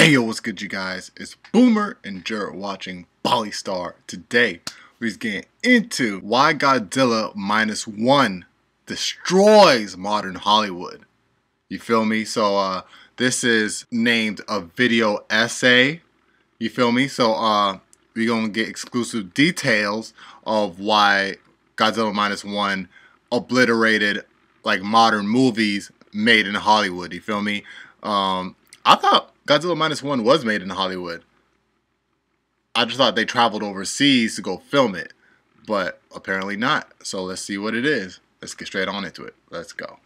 Hey yo, what's good you guys? It's Boomer and Jared watching Polystar. Today, we're getting into why Godzilla Minus One destroys modern Hollywood. You feel me? So this is named a video essay. You feel me? So we're gonna get exclusive details of why Godzilla Minus One obliterated like modern movies made in Hollywood. You feel me? I thought Godzilla Minus One was made in Hollywood. I just thought they traveled overseas to go film it, but apparently not. So let's see what it is. Let's get straight on into it. Let's go.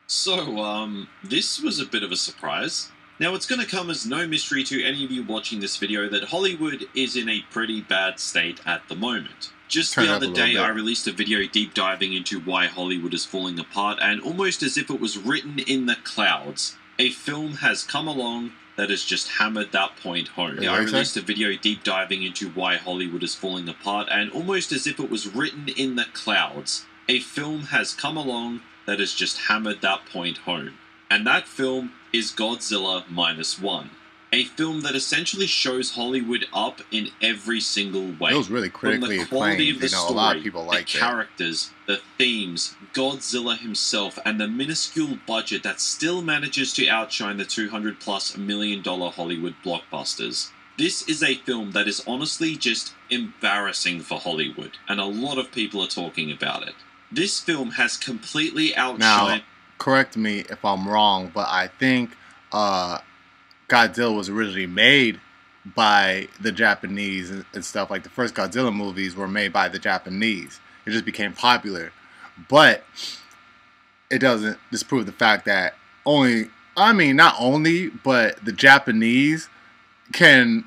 So, this was a bit of a surprise. Now, it's going to come as no mystery to any of you watching this video that Hollywood is in a pretty bad state at the moment. Just the other day, I released a video deep diving into why Hollywood is falling apart, and almost as if it was written in the clouds, a film has come along that has just hammered that point home. I released a video deep diving into why Hollywood is falling apart, and almost as if it was written in the clouds, a film has come along that has just hammered that point home. And that film is Godzilla Minus One. A film that essentially shows Hollywood up in every single way. It was really critically acclaimed. Of the story, a lot of people liked the characters, the themes, Godzilla himself, and the minuscule budget that still manages to outshine the $200+ million Hollywood blockbusters. This is a film that is honestly just embarrassing for Hollywood, and a lot of people are talking about it. This film has completely outshined... Now, correct me if I'm wrong, but I think Godzilla was originally made by the Japanese and stuff. Like the first Godzilla movies were made by the Japanese. It just became popular. But it doesn't disprove the fact that not only, but the Japanese can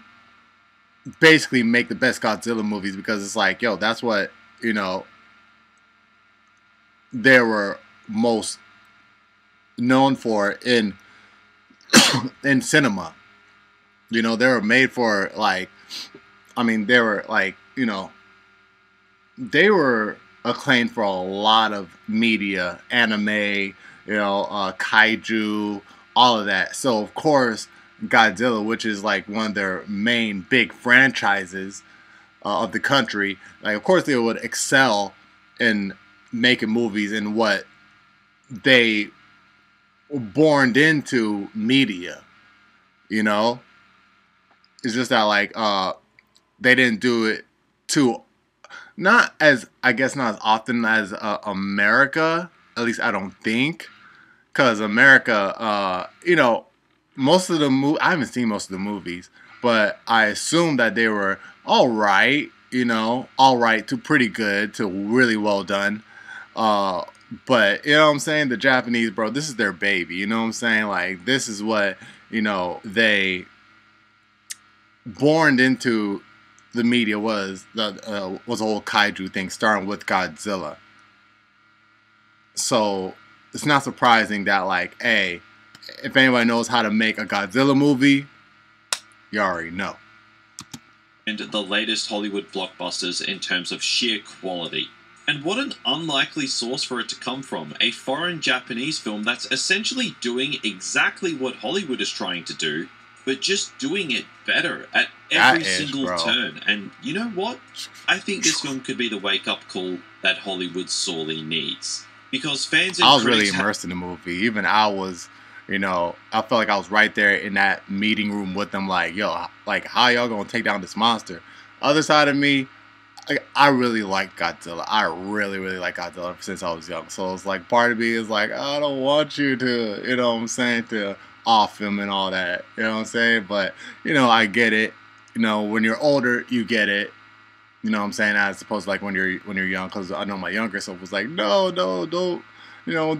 basically make the best Godzilla movies, because it's like, yo, that's what, they were most known for in cinema. They were made for they were acclaimed for a lot of media, anime, kaiju, all of that. So of course Godzilla, which is like one of their main big franchises of the country, like of course they would excel in making movies in what they were born into media. It's just that they didn't do it not as often as America, at least I don't think, because America, most of the I haven't seen most of the movies, but I assume that they were all right to pretty good to really well done. But you know what I'm saying, the Japanese, bro, this is their baby. You know what I'm saying? Like, this is what they born into the media was the whole kaiju thing, starting with Godzilla. So it's not surprising that, like, hey, if anybody knows how to make a Godzilla movie, you already know. And the latest Hollywood blockbusters in terms of sheer quality. And what an unlikely source for it to come from. A foreign Japanese film that's essentially doing exactly what Hollywood is trying to do, but just doing it better at every single turn. And you know what? I think this film could be the wake-up call that Hollywood sorely needs. Because fans and I was really immersed in the movie. Even I was, I felt like I was right there in that meeting room with them, like, yo, like, how y'all gonna take down this monster? Other side of me, I really like Godzilla. I really, really like Godzilla since I was young. So it's like, part of me is like, I don't want you to, to off him and all that. You know what I'm saying? But, I get it. When you're older, you get it. You know what I'm saying? As opposed to like when you're young, because I know my younger self was like, no, don't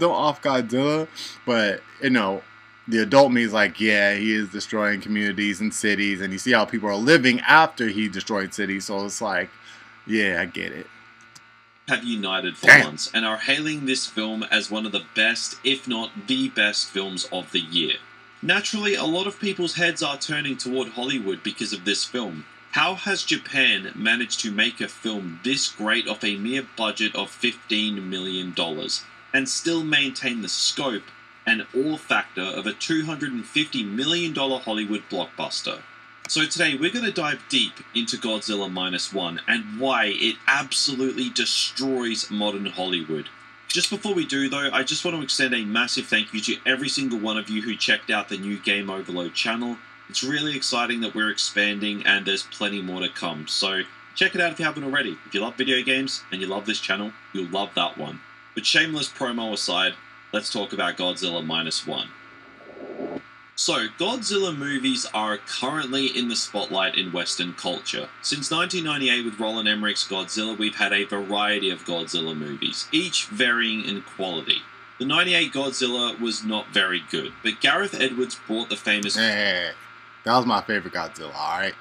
off Godzilla. But, the adult me is like, yeah, he is destroying communities and cities, and you see how people are living after he destroyed cities. So it's like, yeah, I get it. Have united for once and are hailing this film as one of the best, if not the best, films of the year. Naturally, a lot of people's heads are turning toward Hollywood because of this film. How has Japan managed to make a film this great off a mere budget of $15 million and still maintain the scope an all-factor of a $250 million Hollywood blockbuster. So today we're going to dive deep into Godzilla Minus One and why it absolutely destroys modern Hollywood. Just before we do though, I just want to extend a massive thank you to every single one of you who checked out the new Game Overload channel. It's really exciting that we're expanding and there's plenty more to come, so check it out if you haven't already. If you love video games and you love this channel, you'll love that one. But shameless promo aside, let's talk about Godzilla Minus One. So, Godzilla movies are currently in the spotlight in Western culture. Since 1998 with Roland Emmerich's Godzilla, we've had a variety of Godzilla movies, each varying in quality. The 98 Godzilla was not very good, but Gareth Edwards brought the famous... Hey, that was my favorite Godzilla, alright?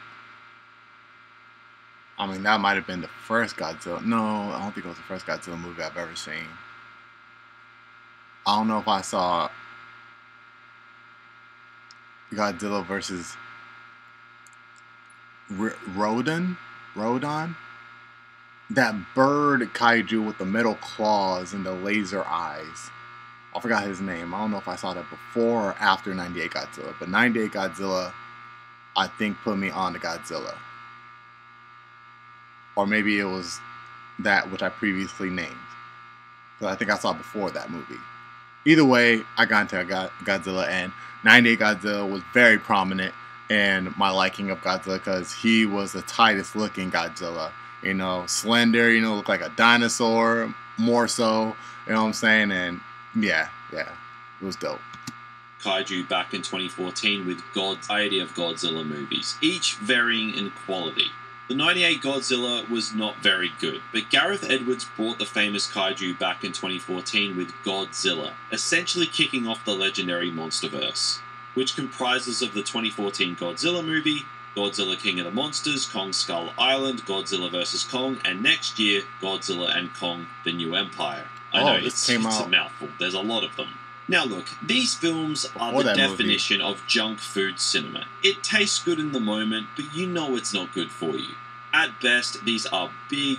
I mean, that might have been the first Godzilla. No, I don't think it was the first Godzilla movie I've ever seen. I don't know if I saw Godzilla versus Rodan? That bird kaiju with the metal claws and the laser eyes. I forgot his name. I don't know if I saw that before or after 98 Godzilla. But 98 Godzilla, I think, put me on to Godzilla. Or maybe it was that which I previously named. Because I think I saw before that movie. Either way, I got into Godzilla, and 98 Godzilla was very prominent in my liking of Godzilla because he was the tightest looking Godzilla. You know, slender, you know, looked like a dinosaur, more so, you know what I'm saying? And yeah, it was dope. Kaiju back in 2014 with a variety of Godzilla movies, each varying in quality. The 98 Godzilla was not very good, but Gareth Edwards brought the famous kaiju back in 2014 with Godzilla, essentially kicking off the legendary MonsterVerse, which comprises of the 2014 Godzilla movie, Godzilla King of the Monsters, Kong Skull Island, Godzilla vs. Kong, and next year, Godzilla and Kong, The New Empire. I know, it's a mouthful, there's a lot of them. Now look, these films are the definition of junk food cinema. It tastes good in the moment, but you know it's not good for you. At best, these are big,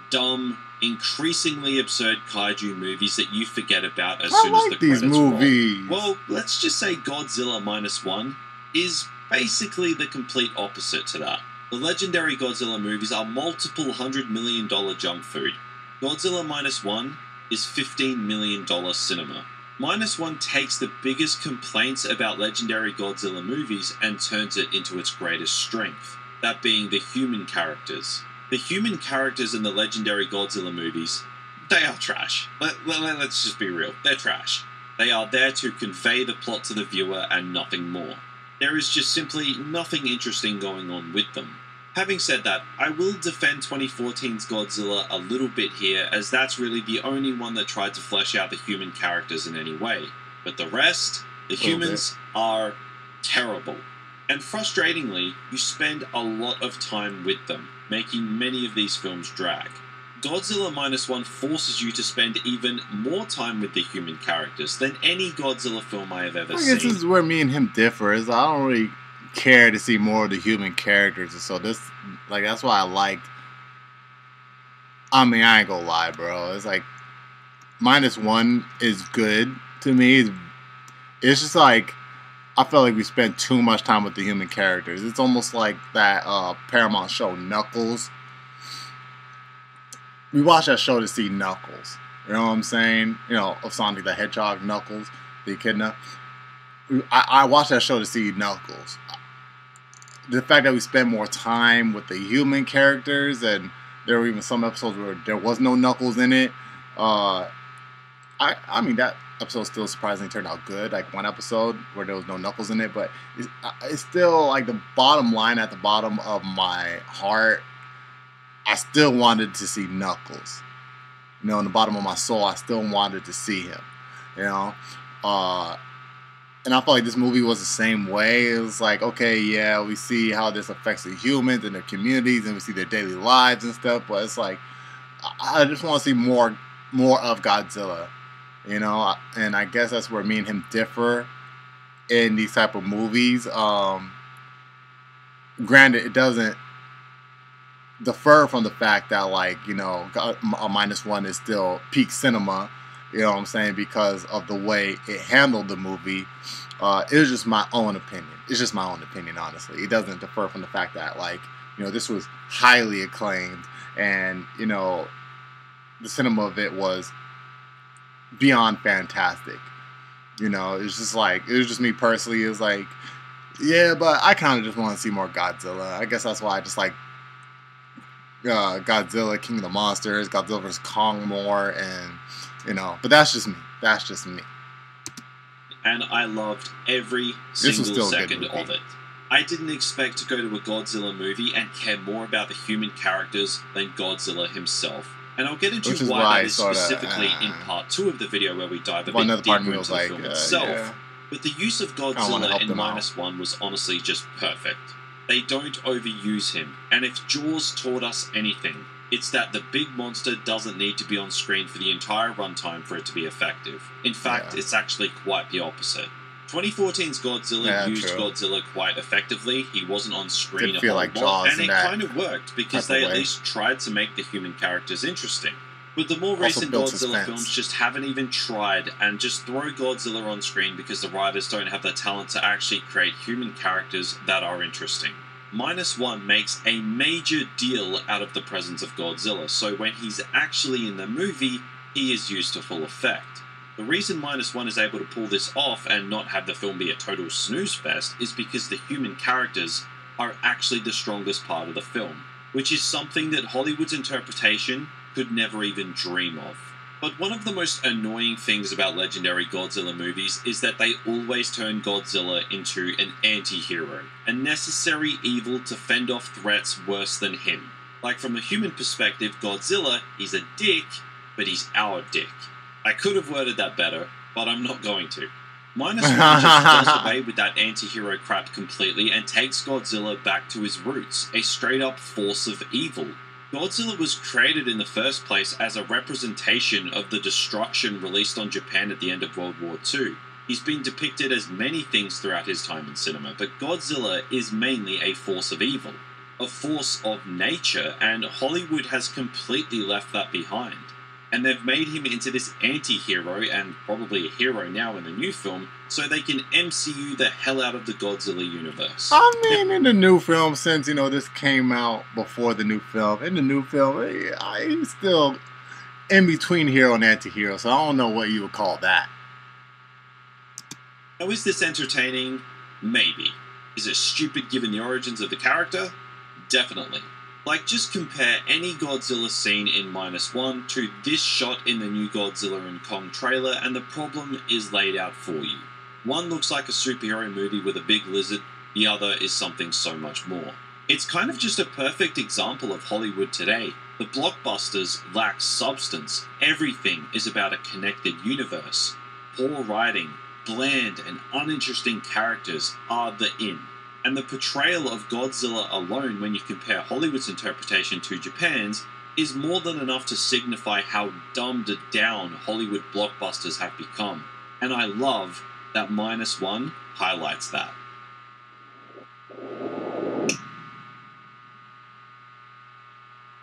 dumb, increasingly absurd kaiju movies that you forget about as soon as the credits roll. Well, let's just say Godzilla Minus One is basically the complete opposite to that. The legendary Godzilla movies are multiple $100 million junk food. Godzilla Minus One is $15 million cinema. Minus One takes the biggest complaints about legendary Godzilla movies and turns it into its greatest strength, that being the human characters. The human characters in the legendary Godzilla movies, they are trash. Let's just be real, they're trash. They are there to convey the plot to the viewer and nothing more. There is just simply nothing interesting going on with them. Having said that, I will defend 2014's Godzilla a little bit here, as that's really the only one that tried to flesh out the human characters in any way. But the rest, the humans, are terrible. And frustratingly, you spend a lot of time with them, making many of these films drag. Godzilla Minus One forces you to spend even more time with the human characters than any Godzilla film I have ever seen. I guess this is where me and him differ, is I don't really care to see more of the human characters, and so this, like, that's why I liked. I mean, I ain't gonna lie, bro. It's like Minus One is good to me. It's just like I felt like we spent too much time with the human characters. It's almost like that Paramount show Knuckles. We watched that show to see Knuckles. You know what I'm saying? You know, of Sonic the Hedgehog, Knuckles, the echidna. I watched that show to see Knuckles. The fact that we spent more time with the human characters, and there were even some episodes where there was no Knuckles in it. I mean, that episode still surprisingly turned out good. Like one episode where there was no Knuckles in it, but it's still like the bottom line at the bottom of my heart. I still wanted to see Knuckles. You know, in the bottom of my soul, I still wanted to see him. You know, and I felt like this movie was the same way. It was like, okay, yeah, we see how this affects the humans and their communities, and we see their daily lives and stuff. But it's like, I just want to see more of Godzilla, you know. And I guess that's where me and him differ in these type of movies. Granted, it doesn't defer from the fact that, like, you know, Minus One is still peak cinema. You know what I'm saying? Because of the way it handled the movie. It was just my own opinion. It's just my own opinion, honestly. It doesn't differ from the fact that, like, you know, this was highly acclaimed, and, you know, the cinema of it was beyond fantastic. You know, it's just like, it was just me personally. It was like, yeah, but I kind of just want to see more Godzilla. I guess that's why I just like Godzilla, King of the Monsters, Godzilla vs. Kong more, and, you know, but that's just me. That's just me. And I loved every single second of it. I didn't expect to go to a Godzilla movie and care more about the human characters than Godzilla himself. And I'll get into why that is specifically in part 2 of the video, where we dive a bit deeper into the film itself. Yeah. But the use of Godzilla in -1 was honestly just perfect. They don't overuse him, and if Jaws taught us anything, it's that the big monster doesn't need to be on screen for the entire runtime for it to be effective. In fact, it's actually quite the opposite. 2014's Godzilla used Godzilla quite effectively. He wasn't on screen a whole lot, and it kind of worked, because they at least tried to make the human characters interesting. But the more recent Godzilla films just haven't even tried, and just throw Godzilla on screen because the writers don't have the talent to actually create human characters that are interesting. -1 makes a major deal out of the presence of Godzilla, so when he's actually in the movie, he is used to full effect. The reason -1 is able to pull this off and not have the film be a total snooze fest is because the human characters are actually the strongest part of the film, which is something that Hollywood's interpretation could never even dream of. But one of the most annoying things about legendary Godzilla movies is that they always turn Godzilla into an anti-hero, a necessary evil to fend off threats worse than him. Like, from a human perspective, Godzilla, he's a dick, but he's our dick. I could have worded that better, but I'm not going to. -1 just does away with that anti-hero crap completely and takes Godzilla back to his roots, a straight-up force of evil. Godzilla was created in the first place as a representation of the destruction released on Japan at the end of World War II. He's been depicted as many things throughout his time in cinema, but Godzilla is mainly a force of evil, a force of nature, and Hollywood has completely left that behind. And they've made him into this anti-hero, and probably a hero now in the new film, so they can MCU the hell out of the Godzilla universe. I mean, in the new film, since, you know, this came out before the new film, in the new film, he's still in between hero and anti-hero, so I don't know what you would call that. Now, is this entertaining? Maybe. Is it stupid given the origins of the character? Definitely. Like, just compare any Godzilla scene in -1 to this shot in the new Godzilla and Kong trailer, and the problem is laid out for you. One looks like a superhero movie with a big lizard, the other is something so much more. It's kind of just a perfect example of Hollywood today. The blockbusters lack substance. Everything is about a connected universe. Poor writing, bland and uninteresting characters are the in. And the portrayal of Godzilla alone, when you compare Hollywood's interpretation to Japan's, is more than enough to signify how dumbed down Hollywood blockbusters have become. And I love that -1 highlights that.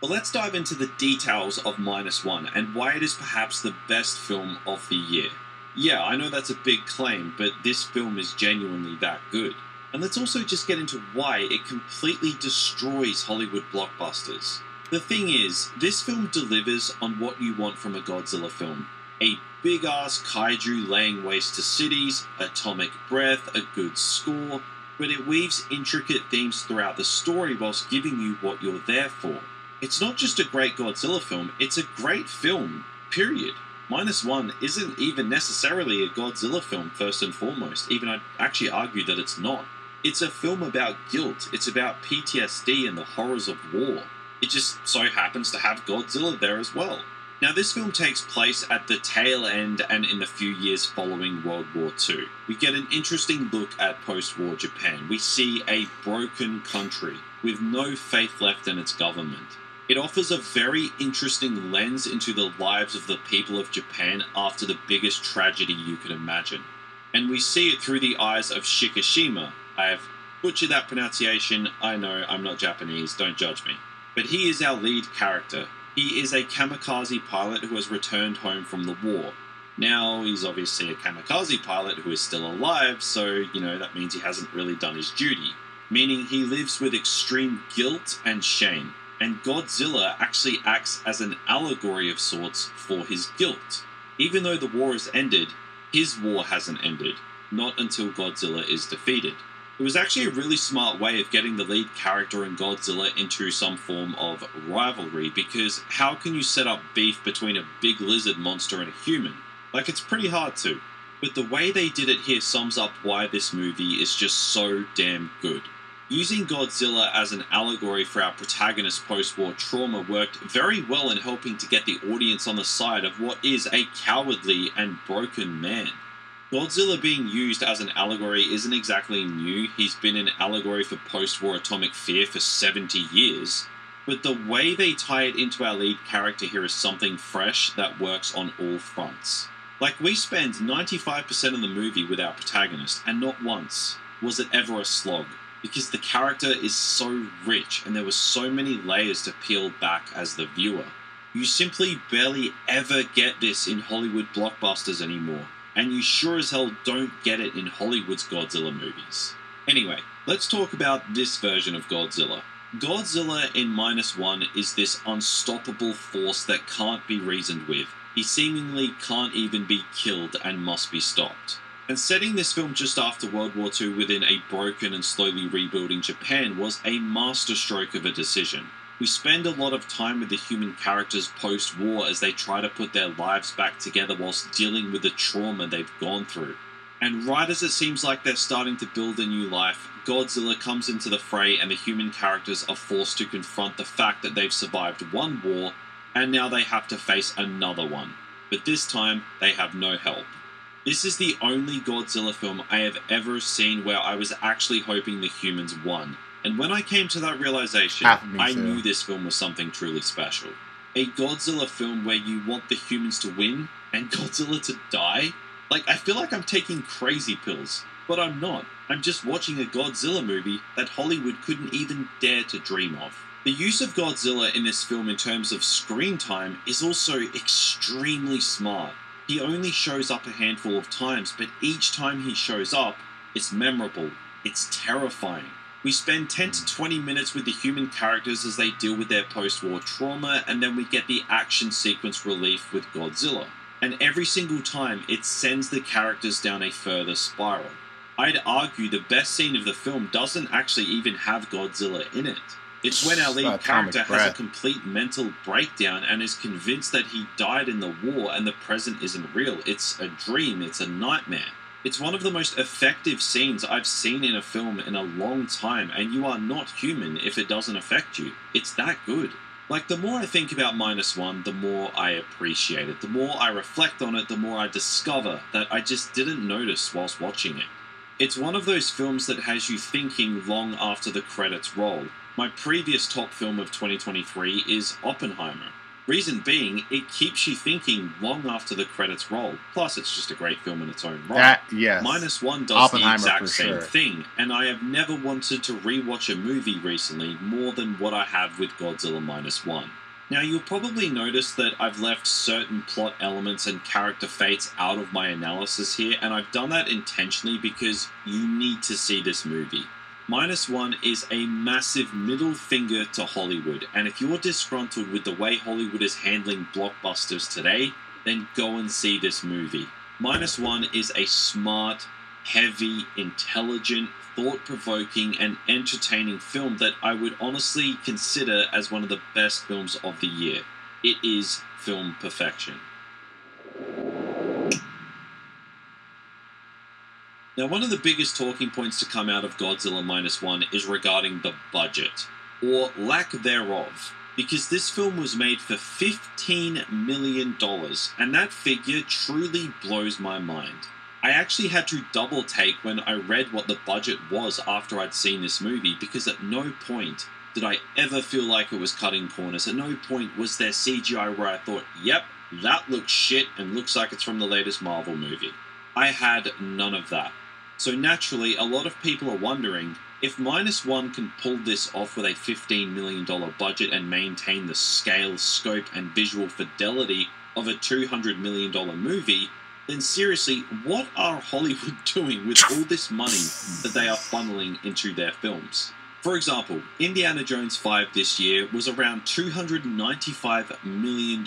But let's dive into the details of -1 and why it is perhaps the best film of the year. Yeah, I know that's a big claim, but this film is genuinely that good. And let's also just get into why it completely destroys Hollywood blockbusters. The thing is, this film delivers on what you want from a Godzilla film. A big-ass kaiju laying waste to cities, atomic breath, a good score, but it weaves intricate themes throughout the story whilst giving you what you're there for. It's not just a great Godzilla film, it's a great film, period. -1 isn't even necessarily a Godzilla film, first and foremost. Even I'd actually argue that it's not. It's a film about guilt. It's about PTSD and the horrors of war. It just so happens to have Godzilla there as well. Now, this film takes place at the tail end and in the few years following World War II. We get an interesting look at post-war Japan. We see a broken country with no faith left in its government. It offers a very interesting lens into the lives of the people of Japan after the biggest tragedy you could imagine. And we see it through the eyes of Shikishima. I have butchered that pronunciation. I know, I'm not Japanese, don't judge me. But he is our lead character. He is a kamikaze pilot who has returned home from the war. Now, he's obviously a kamikaze pilot who is still alive, so, that means he hasn't really done his duty. Meaning he lives with extreme guilt and shame. And Godzilla actually acts as an allegory of sorts for his guilt. Even though the war has ended, his war hasn't ended. Not until Godzilla is defeated. It was actually a really smart way of getting the lead character and Godzilla into some form of rivalry, because how can you set up beef between a big lizard monster and a human? Like, it's pretty hard to. But the way they did it here sums up why this movie is just so damn good. Using Godzilla as an allegory for our protagonist's post-war trauma worked very well in helping to get the audience on the side of what is a cowardly and broken man. Godzilla being used as an allegory isn't exactly new. He's been an allegory for post-war atomic fear for 70 years. But the way they tie it into our lead character here is something fresh that works on all fronts. Like, we spend 95% of the movie with our protagonist, and not once was it ever a slog, because the character is so rich and there were so many layers to peel back as the viewer. You simply barely ever get this in Hollywood blockbusters anymore, and you sure as hell don't get it in Hollywood's Godzilla movies. Anyway, let's talk about this version of Godzilla. Godzilla in -1 is this unstoppable force that can't be reasoned with. He seemingly can't even be killed and must be stopped. And setting this film just after World War II within a broken and slowly rebuilding Japan was a masterstroke of a decision. We spend a lot of time with the human characters post-war as they try to put their lives back together whilst dealing with the trauma they've gone through. And right as it seems like they're starting to build a new life, Godzilla comes into the fray and the human characters are forced to confront the fact that they've survived one war and now they have to face another one. But this time, they have no help. This is the only Godzilla film I have ever seen where I was actually hoping the humans won. And when I came to that realization, I knew this film was something truly special. A Godzilla film where you want the humans to win and Godzilla to die? Like, I feel like I'm taking crazy pills, but I'm not. I'm just watching a Godzilla movie that Hollywood couldn't even dare to dream of. The use of Godzilla in this film in terms of screen time is also extremely smart. He only shows up a handful of times, but each time he shows up, it's memorable. It's terrifying. We spend 10 to 20 minutes with the human characters as they deal with their post-war trauma, and then we get the action sequence relief with Godzilla. And every single time, it sends the characters down a further spiral. I'd argue the best scene of the film doesn't actually even have Godzilla in it. It's when our lead character has a complete mental breakdown and is convinced that he died in the war and the present isn't real. It's a dream, it's a nightmare. It's one of the most effective scenes I've seen in a film in a long time, and you are not human if it doesn't affect you. It's that good. Like, the more I think about -1, the more I appreciate it. The more I reflect on it, the more I discover that I just didn't notice whilst watching it. It's one of those films that has you thinking long after the credits roll. My previous top film of 2023 is Oppenheimer. Reason being, it keeps you thinking long after the credits roll. Plus, it's just a great film in its own right. Yes. -1 does the exact same thing, and I have never wanted to rewatch a movie recently more than what I have with Godzilla -1. Now, you'll probably notice that I've left certain plot elements and character fates out of my analysis here, and I've done that intentionally because you need to see this movie. -1 is a massive middle finger to Hollywood, and if you're disgruntled with the way Hollywood is handling blockbusters today, then go and see this movie. -1 is a smart, heavy, intelligent, thought-provoking, and entertaining film that I would honestly consider as one of the best films of the year. It is film perfection. Now, one of the biggest talking points to come out of Godzilla -1 is regarding the budget, or lack thereof, because this film was made for $15 million, and that figure truly blows my mind. I actually had to double take when I read what the budget was after I'd seen this movie, because at no point did I ever feel like it was cutting corners. At no point was there CGI where I thought, yep, that looks shit and looks like it's from the latest Marvel movie. I had none of that. So naturally, a lot of people are wondering, if -1 can pull this off with a $15 million budget and maintain the scale, scope, and visual fidelity of a $200 million movie, then seriously, what are Hollywood doing with all this money that they are funneling into their films? For example, Indiana Jones 5 this year was around $295 million.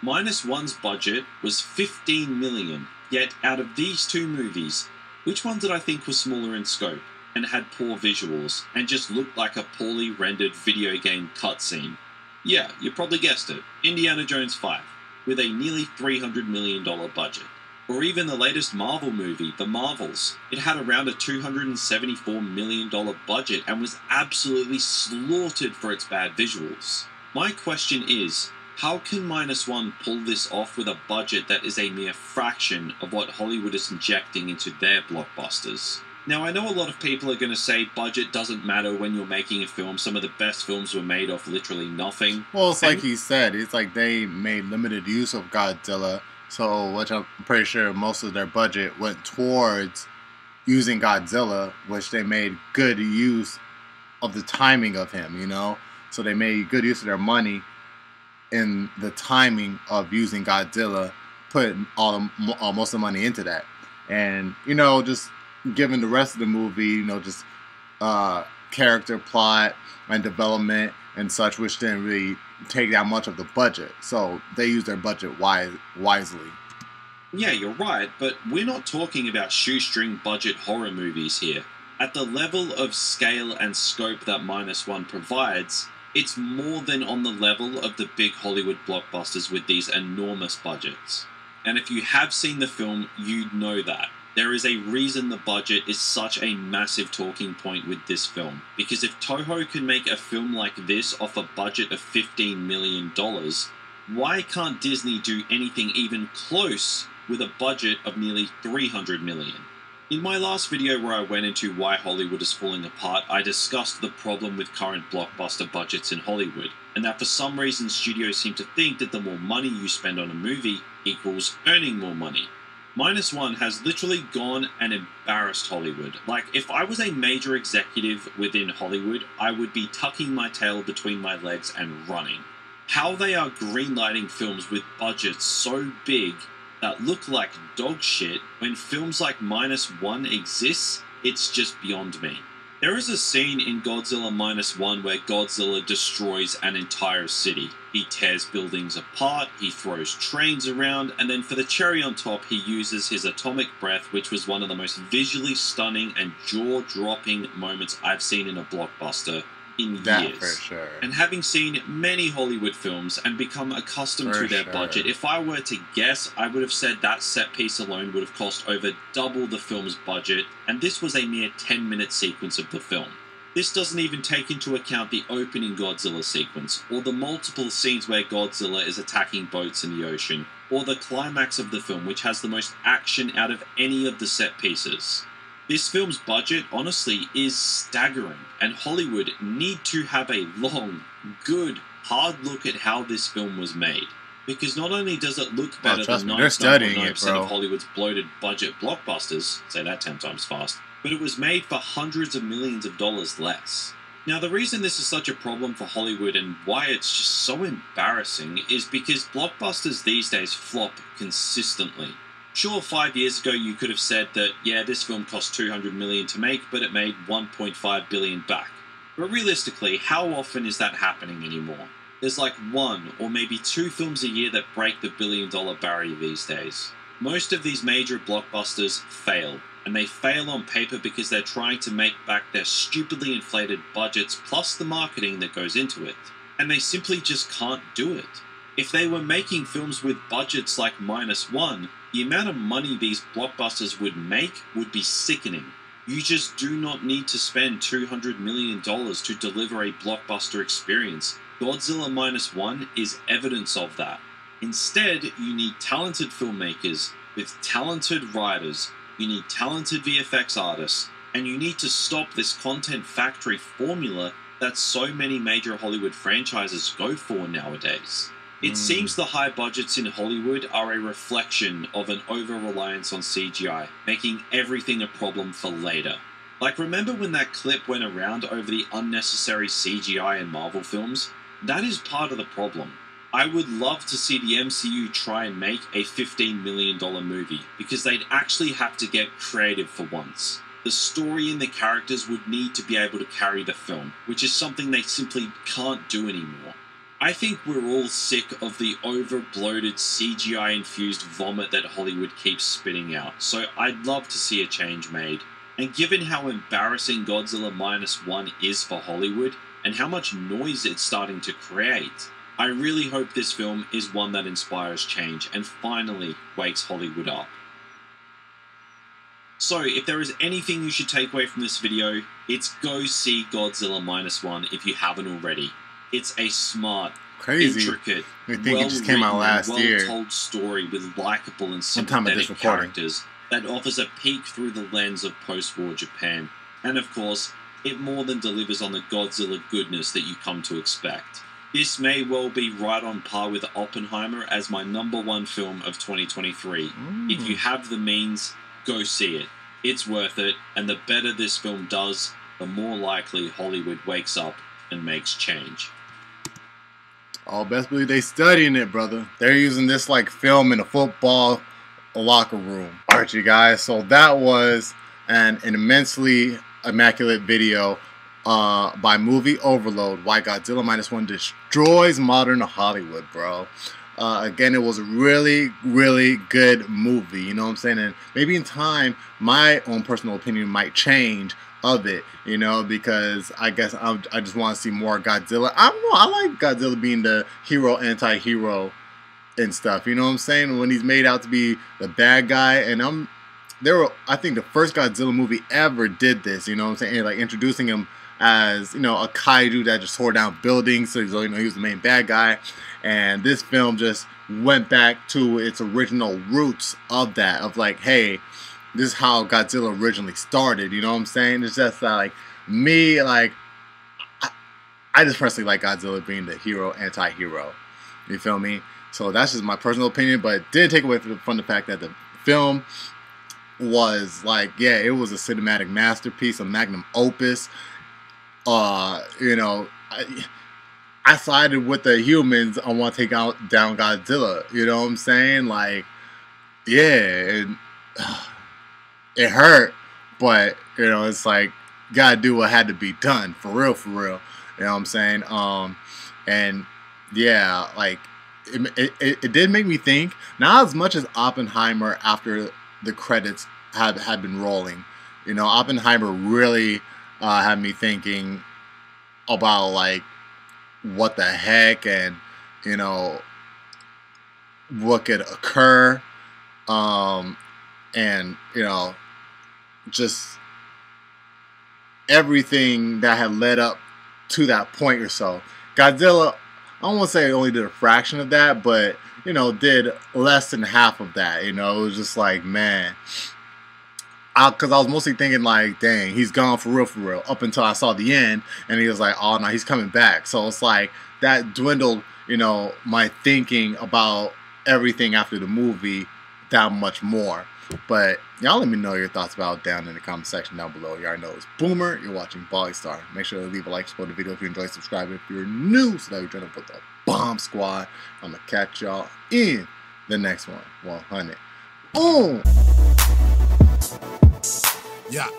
Minus One's budget was $15 million, yet out of these two movies, which one did I think was smaller in scope, and had poor visuals, and just looked like a poorly rendered video game cutscene? Yeah, you probably guessed it, Indiana Jones 5, with a nearly $300 million budget. Or even the latest Marvel movie, The Marvels. It had around a $274 million budget and was absolutely slaughtered for its bad visuals. My question is, how can Minus One pull this off with a budget that is a mere fraction of what Hollywood is injecting into their blockbusters? Now, I know a lot of people are going to say budget doesn't matter when you're making a film. Some of the best films were made off literally nothing. Well, it's like he said, it's like they made limited use of Godzilla, so which I'm pretty sure most of their budget went towards using Godzilla, which they made good use of the timing of him, you know? So they made good use of their money in the timing of using Godzilla, putting most of the money into that. And, you know, just given the rest of the movie, you know, just character plot and development and such, which didn't really take that much of the budget. So they used their budget wisely. Yeah, you're right, but we're not talking about shoestring budget horror movies here. At the level of scale and scope that Minus One provides, it's more than on the level of the big Hollywood blockbusters with these enormous budgets. And if you have seen the film, you'd know that. There is a reason the budget is such a massive talking point with this film. Because if Toho can make a film like this off a budget of $15 million, why can't Disney do anything even close with a budget of nearly $300 million? In my last video where I went into why Hollywood is falling apart, I discussed the problem with current blockbuster budgets in Hollywood, and that for some reason studios seem to think that the more money you spend on a movie equals earning more money. Minus One has literally gone and embarrassed Hollywood. Like, if I was a major executive within Hollywood, I would be tucking my tail between my legs and running. How they are greenlighting films with budgets so big that look like dog shit when films like Minus One exists, it's just beyond me. There is a scene in Godzilla Minus One where Godzilla destroys an entire city. He tears buildings apart, he throws trains around, and then for the cherry on top, he uses his atomic breath, which was one of the most visually stunning and jaw-dropping moments I've seen in a blockbuster in years. That for sure. And having seen many Hollywood films and become accustomed to their budget, if I were to guess, I would have said that set piece alone would have cost over double the film's budget, and this was a mere 10-minute sequence of the film. This doesn't even take into account the opening Godzilla sequence, or the multiple scenes where Godzilla is attacking boats in the ocean, or the climax of the film, which has the most action out of any of the set pieces. This film's budget, honestly, is staggering, and Hollywood need to have a long, good, hard look at how this film was made. Because not only does it look better than 99.9% of Hollywood's bloated budget blockbusters, say that 10 times fast, but it was made for hundreds of millions of dollars less. Now, the reason this is such a problem for Hollywood and why it's just so embarrassing is because blockbusters these days flop consistently. Sure, 5 years ago you could have said that, yeah, this film cost $200 million to make, but it made $1.5 billion back. But realistically, how often is that happening anymore? There's like one or maybe two films a year that break the billion-dollar barrier these days. Most of these major blockbusters fail, and they fail on paper because they're trying to make back their stupidly inflated budgets plus the marketing that goes into it. And they simply just can't do it. If they were making films with budgets like Minus One, the amount of money these blockbusters would make would be sickening. You just do not need to spend $200 million to deliver a blockbuster experience. Godzilla Minus One is evidence of that. Instead, you need talented filmmakers with talented writers, you need talented VFX artists, and you need to stop this content factory formula that so many major Hollywood franchises go for nowadays. It seems the high budgets in Hollywood are a reflection of an over-reliance on CGI, making everything a problem for later. Like, remember when that clip went around over the unnecessary CGI in Marvel films? That is part of the problem. I would love to see the MCU try and make a $15 million movie, because they'd actually have to get creative for once. The story and the characters would need to be able to carry the film, which is something they simply can't do anymore. I think we're all sick of the over-bloated CGI-infused vomit that Hollywood keeps spitting out, so I'd love to see a change made. And given how embarrassing Godzilla Minus One is for Hollywood, and how much noise it's starting to create, I really hope this film is one that inspires change and finally wakes Hollywood up. So, if there is anything you should take away from this video, it's go see Godzilla Minus One if you haven't already. It's a smart, intricate, well-written, well-told story with likable and sympathetic characters that offers a peek through the lens of post-war Japan. And of course, it more than delivers on the Godzilla goodness that you come to expect. This may well be right on par with Oppenheimer as my #1 film of 2023. If you have the means, go see it. It's worth it, and the better this film does, the more likely Hollywood wakes up and makes change. Oh, best believe they studying it, brother. They're using this like film in a football locker room. Alright, you guys, so that was an immensely immaculate video by Movie Overload, Why Godzilla Minus One Destroys Modern Hollywood, bro. Again, it was a really, really good movie, you know what I'm saying? And maybe in time, my own personal opinion might change of it, you know, because I guess I just want to see more Godzilla. I don't know, I like Godzilla being the hero, anti-hero and stuff, you know what I'm saying? When he's made out to be the bad guy, and I think the first Godzilla movie ever did this, you know what I'm saying? Like introducing him as, you know, a kaiju that just tore down buildings, so you know, he was the main bad guy. And this film just went back to its original roots of that, of like, hey, this is how Godzilla originally started, you know what I'm saying? It's just that, like, me, like, I just personally like Godzilla being the hero, anti-hero, you feel me? So that's just my personal opinion, but it did take away from the fact that the film was, like, yeah, it was a cinematic masterpiece, a magnum opus. You know, I sided with the humans. I want to take down Godzilla. You know what I'm saying? Like, yeah, it hurt, but you know, it's like gotta do what had to be done for real, for real. You know what I'm saying? And yeah, like it did make me think. Not as much as Oppenheimer after the credits had been rolling. You know, Oppenheimer really had me thinking about like what the heck, and you know what could occur, and you know just everything that had led up to that point or so. Godzilla, I don't want to say it only did a fraction of that, but you know, did less than half of that. You know, it was just like, man, because I was mostly thinking like, dang, he's gone for real, up until I saw the end, and he was like, oh no, he's coming back. So it's like that dwindled, you know, my thinking about everything after the movie that much more. But y'all let me know your thoughts about it down in the comment section down below. You already know it's Boomer. You're watching Bali Star. Make sure to leave a like, support the video if you enjoyed, subscribe if you're new, so that we join up with the Bomb Squad. I'm gonna catch y'all in the next one. 100. Boom. Yeah.